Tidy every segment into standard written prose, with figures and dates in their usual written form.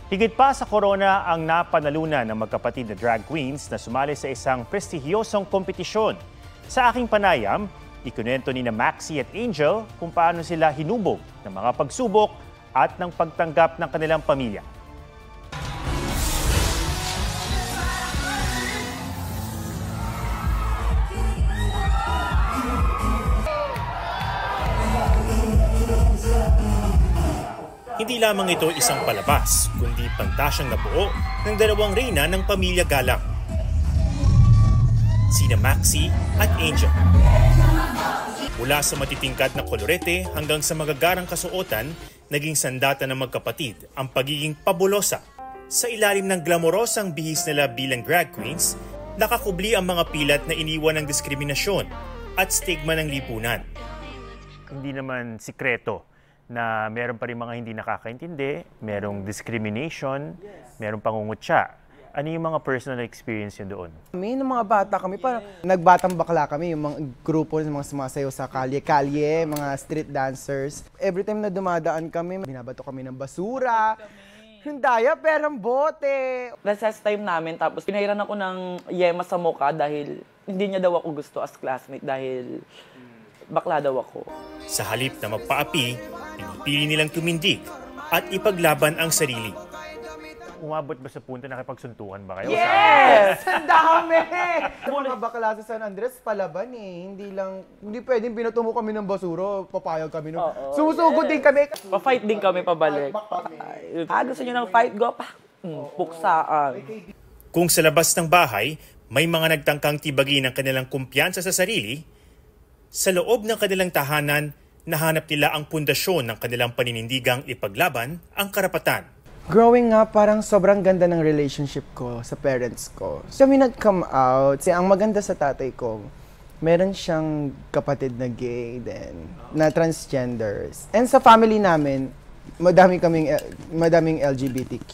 Higit pa sa corona ang napanalunan ng magkapatid na drag queens na sumali sa isang prestihiyosong kompetisyon. Sa aking panayam, ikunento ni na Maxi at Angel kung paano sila hinubog ng mga pagsubok at ng pagtanggap ng kanilang pamilya. Hindi lamang ito isang palabas, kundi pantasyang nabuo ng dalawang reyna ng pamilya galang. Sina Maxi at Angel. Mula sa matitingkad na kolorete hanggang sa magagarang kasuotan, naging sandata ng magkapatid ang pagiging pabulosa. Sa ilalim ng glamorosang bihis nila bilang drag queens, nakakubli ang mga pilat na iniwan ng diskriminasyon at stigma ng lipunan. Hindi naman sikreto na meron pa rin mga hindi nakakaintindi, merong discrimination, merong pangungutya. Ano yung mga personal experience nyo doon? Kami, ng mga bata kami, parang nagbatang bakla kami, yung mga grupo ng mga sumasayaw sa kalye-kalye, mga street dancers. Every time na dumadaan kami, binabato kami ng basura, yung diaper, ang bote. Recess time namin, tapos pinairan ako ng yema sa mukha dahil hindi niya daw ako gusto as classmate dahil bakla daw ako. Sa halip na magpaapi, pinipili nilang tumindig at ipaglaban ang sarili. Umabot ba sa punto na nakipagsuntukan ba kayo? Yes! Ang dami! Mga bakla sa San Andres, palaban eh. Hindi pwedeng binato mo kami ng basura, papayag kami nun. Sumusugod din kami. Pa-fight din kami pabalik. Gusto niyo ng fight? Go pa! Puksaan. Kung sa labas ng bahay, may mga nagtangkang tibagin ang kanilang kumpiyansa sa sarili, sa loob ng kanilang tahanan, nahanap nila ang pundasyon ng kanilang paninindigang ipaglaban ang karapatan. Growing up, parang sobrang ganda ng relationship ko sa parents ko. Kami nag-come out. Ang maganda sa tatay ko, meron siyang kapatid na gay din, na transgenders. And sa family namin, madaming LGBTQ.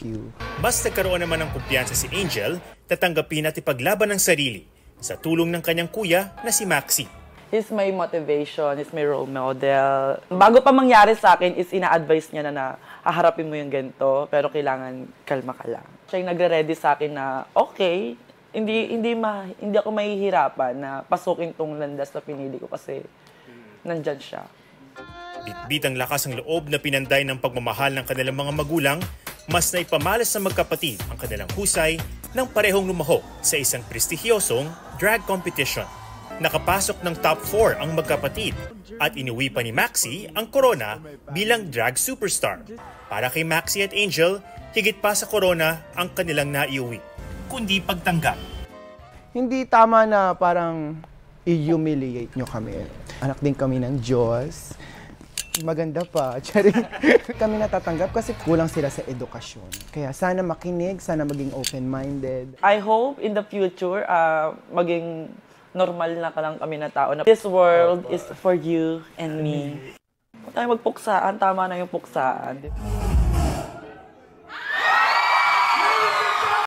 Mas nagkaroon naman ng kumpiyansa si Angel, tatanggapin at ipaglaban ng sarili sa tulong ng kanyang kuya na si Maxi. He's my motivation, he's my role model. Bago pa mangyari sa akin is ina-advise niya na haharapin mo yung ganito, pero kailangan kalma ka lang. Siya yung nagre-ready sa akin na okay, hindi ako mahihirapan na pasukin tong landas na pinili ko kasi nandyan siya. Bitbit ang lakas ng loob na pinanday ng pagmamahal ng kanilang mga magulang, mas naipamalas sa magkapatid ang kanilang husay ng parehong lumahok sa isang prestihiyosong drag competition. Nakapasok ng top 4 ang magkapatid at inuwi pa ni Maxi ang corona bilang drag superstar. Para kay Maxi at Angel, higit pa sa corona ang kanilang naiuwi, kundi pagtanggap. Hindi tama na parang i-humiliate nyo kami. Anak din kami ng Diyos. Maganda pa. Kami natatanggap kasi kulang sila sa edukasyon. Kaya sana makinig, sana maging open-minded. I hope in the future, maging normal na lang kami na tao na this world is for you and me. Huwag tayo magpuksaan, tama na yung puksaan.